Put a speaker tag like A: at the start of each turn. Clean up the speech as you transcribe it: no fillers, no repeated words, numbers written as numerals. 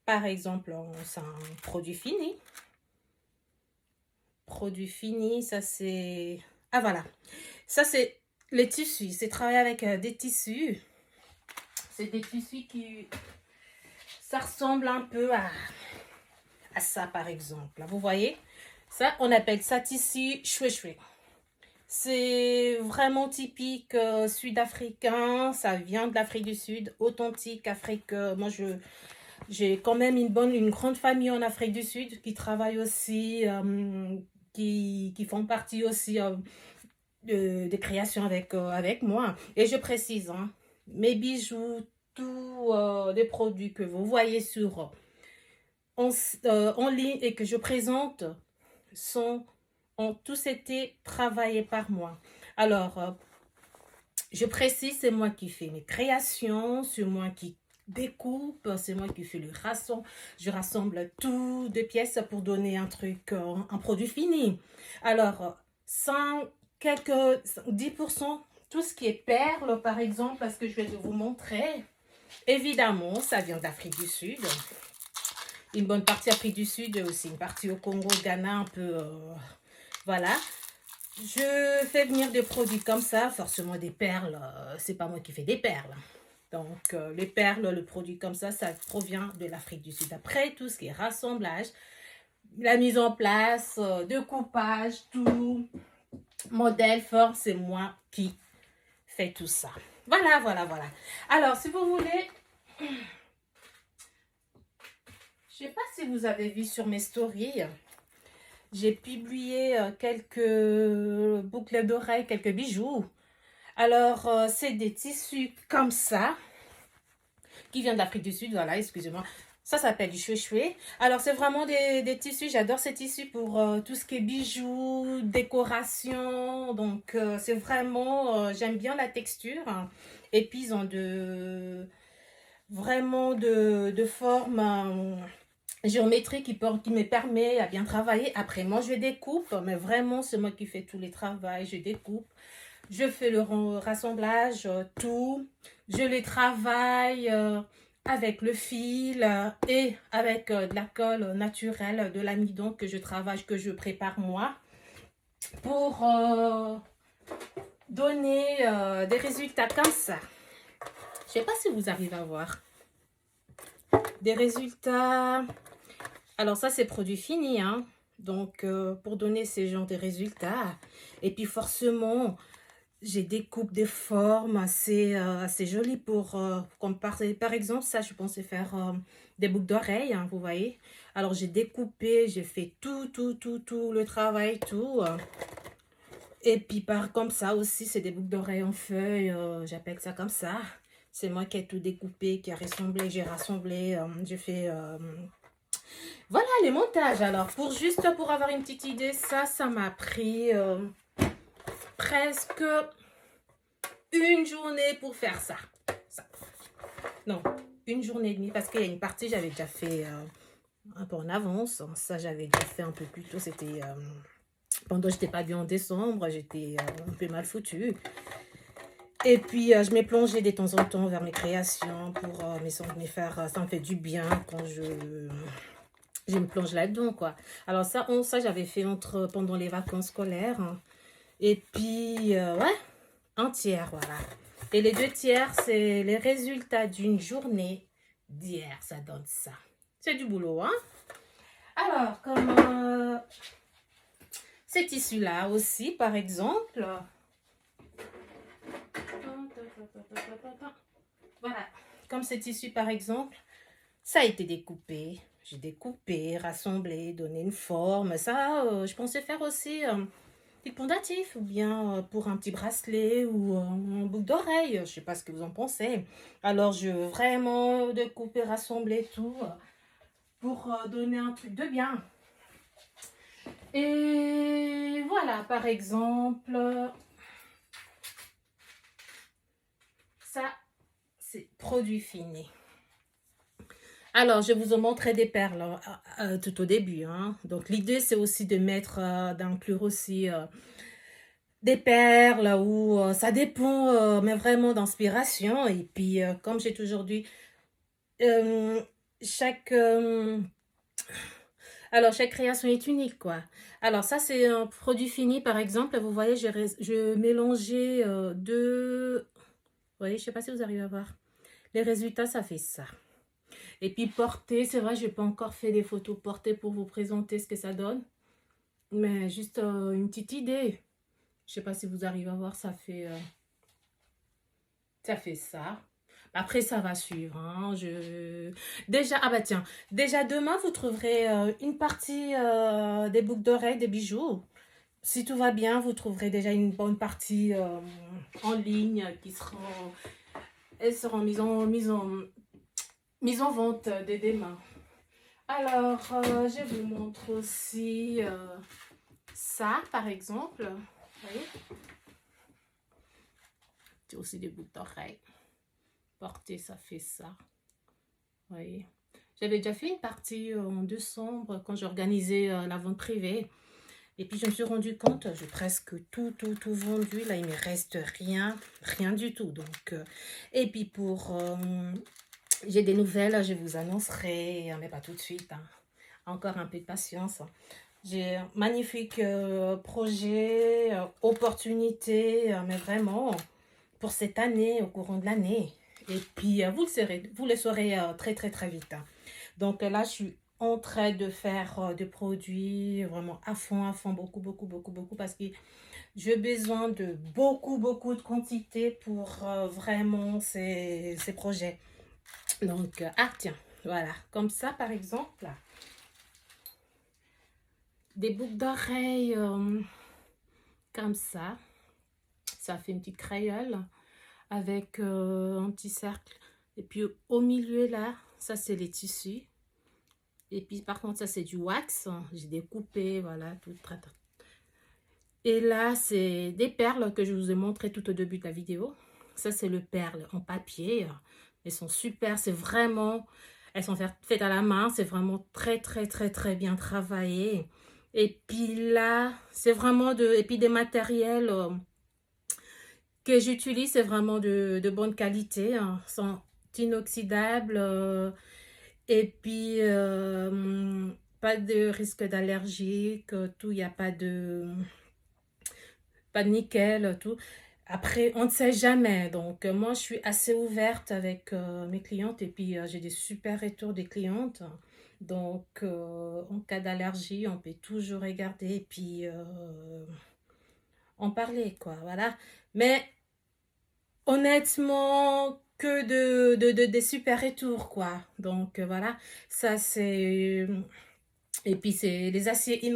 A: Par exemple, c'est un produit fini. Produit fini, ça c'est... Ah voilà, ça c'est les tissus. C'est travailler avec des tissus. C'est des tissus qui... Ça ressemble un peu à ça par exemple. Vous voyez? Ça, on appelle ça tissu choué-choué. C'est vraiment typique sud-africain. Ça vient de l'Afrique du Sud, authentique Afrique. Moi, j'ai quand même une grande famille en Afrique du Sud qui travaille aussi, qui font partie aussi des créations avec moi. Et je précise, hein, mes bijoux, tous les produits que vous voyez en, en ligne et que je présente sont, ont tous été travaillés par moi. Alors, je précise, c'est moi qui fais mes créations, c'est moi qui découpe, c'est moi qui fais le rassemble. Je rassemble tout de pièces pour donner un truc, un produit fini. Alors, sans quelques 10%, tout ce qui est perles, par exemple, parce que je vais vous montrer, évidemment, ça vient d'Afrique du Sud. Une bonne partie Afrique du Sud, aussi une partie au Congo, Ghana, un peu, voilà. Je fais venir des produits comme ça, forcément des perles, c'est pas moi qui fais des perles. Donc, les perles, le produit comme ça provient de l'Afrique du Sud. Après, tout ce qui est rassemblage, la mise en place, découpage, tout, modèle, forme, c'est moi qui fais tout ça. Voilà, voilà, voilà. Alors, si vous voulez, je sais pas si vous avez vu sur mes stories, j'ai publié quelques boucles d'oreilles, quelques bijoux. Alors, c'est des tissus comme ça, qui viennent d'Afrique du Sud, voilà, excusez-moi. Ça s'appelle du choué-choué. Alors, c'est vraiment des tissus, j'adore ces tissus pour tout ce qui est bijoux, décoration. Donc, c'est vraiment, j'aime bien la texture. Et puis, ils ont vraiment de formes géométriques qui me permet à bien travailler. Après, moi, je découpe, mais vraiment, c'est moi qui fais tous les travaux. Je découpe. Je fais le rassemblage, tout. Je les travaille avec le fil et avec de la colle naturelle, de l'amidon que je travaille, que je prépare moi pour donner des résultats comme ça. Je ne sais pas si vous arrivez à voir. Des résultats. Alors ça, c'est produit fini, hein. Donc, pour donner ces genres de résultats. Et puis, forcément, j'ai des coupes de formes assez jolies comme par exemple, ça, je pensais faire des boucles d'oreilles, hein, vous voyez. Alors, j'ai découpé, j'ai fait tout, le travail, tout. Et puis, comme ça aussi, c'est des boucles d'oreilles en feuilles, j'appelle ça comme ça. C'est moi qui ai tout découpé, qui a rassemblé, j'ai rassemblé, j'ai fait... Voilà les montages. Alors, pour avoir une petite idée, ça m'a pris presque une journée pour faire ça. Non, une journée et demie, parce qu'il y a une partie, j'avais déjà fait un peu en avance. Ça, j'avais déjà fait un peu plus tôt. C'était pendant que je n'étais pas bien en décembre, j'étais un peu mal foutue. Et puis, je m'ai plongée de temps en temps vers mes créations pour me faire, ça me fait du bien quand je me plonge là-dedans, quoi. Alors ça j'avais fait pendant les vacances scolaires. Hein. Et puis, ouais, un tiers, voilà. Et les 2 tiers, c'est les résultats d'une journée d'hier. Ça donne ça. C'est du boulot, hein? Alors, comme ces tissus-là aussi, par exemple. Voilà. Comme ces tissus, par exemple, ça a été découpé. J'ai découpé, rassemblé, donné une forme. Ça, je pensais faire aussi petit pendatif ou bien pour un petit bracelet ou un boucle d'oreille. Je ne sais pas ce que vous en pensez. Alors, je veux vraiment découper, rassembler tout pour donner un truc de bien. Et voilà, par exemple, ça, c'est produit fini. Alors, je vous ai montré des perles tout au début. Hein. Donc, l'idée, c'est aussi de mettre, d'inclure aussi des perles ou ça dépend, mais vraiment d'inspiration. Et puis, comme j'ai toujours dit, chaque alors chaque création est unique, quoi. Alors ça, c'est un produit fini, par exemple. Vous voyez, je mélangeais deux... Vous voyez, je sais pas si vous arrivez à voir. Les résultats, ça fait ça. Et puis porter, c'est vrai, je n'ai pas encore fait des photos portées pour vous présenter ce que ça donne. Mais juste une petite idée. Je sais pas si vous arrivez à voir, ça fait ça. Après, ça va suivre. Hein. Déjà, ah bah tiens, déjà demain, vous trouverez une partie des boucles d'oreilles, des bijoux. Si tout va bien, vous trouverez déjà une bonne partie en ligne elles seront mises en vente dès demain. Alors, je vous montre aussi ça, par exemple. Vous voyez? C'est aussi des boucles d'oreilles. Porter, ça fait ça. Vous voyez? J'avais déjà fait une partie en décembre quand j'organisais la vente privée. Et puis, je me suis rendu compte, j'ai presque tout vendu. Là, il ne me reste rien du tout. Donc, et puis, j'ai des nouvelles, je vous annoncerai, mais pas tout de suite. Hein. Encore un peu de patience. J'ai un magnifique projet, opportunité, mais vraiment, pour cette année, au courant de l'année. Et puis, vous le saurez très vite. Hein. Donc là, je suis en train de faire des produits vraiment à fond, beaucoup, parce que j'ai besoin de beaucoup de quantité pour vraiment ces projets. Donc, tiens, voilà, comme ça, par exemple, des boucles d'oreilles comme ça fait une petite créole avec un petit cercle. Et puis au milieu là, ça c'est les tissus. Et puis par contre ça c'est du wax. J'ai découpé, voilà, tout. Et là c'est des perles que je vous ai montré tout au début de la vidéo. Ça c'est le perle en papier. Elles sont super, c'est vraiment... Elles sont faites à la main, c'est vraiment très bien travaillé. Et puis là, c'est vraiment et puis des matériels que j'utilise, c'est vraiment de bonne qualité, hein, sont inoxydables et puis pas de risque d'allergique, tout, il n'y a pas de nickel, tout. Après, on ne sait jamais, donc moi je suis assez ouverte avec mes clientes et puis j'ai des super retours des clientes. Donc en cas d'allergie, on peut toujours regarder et puis en parler, quoi, voilà. Mais honnêtement, que des super retours, quoi. Donc, voilà, ça c'est... Et puis, c'est les aciers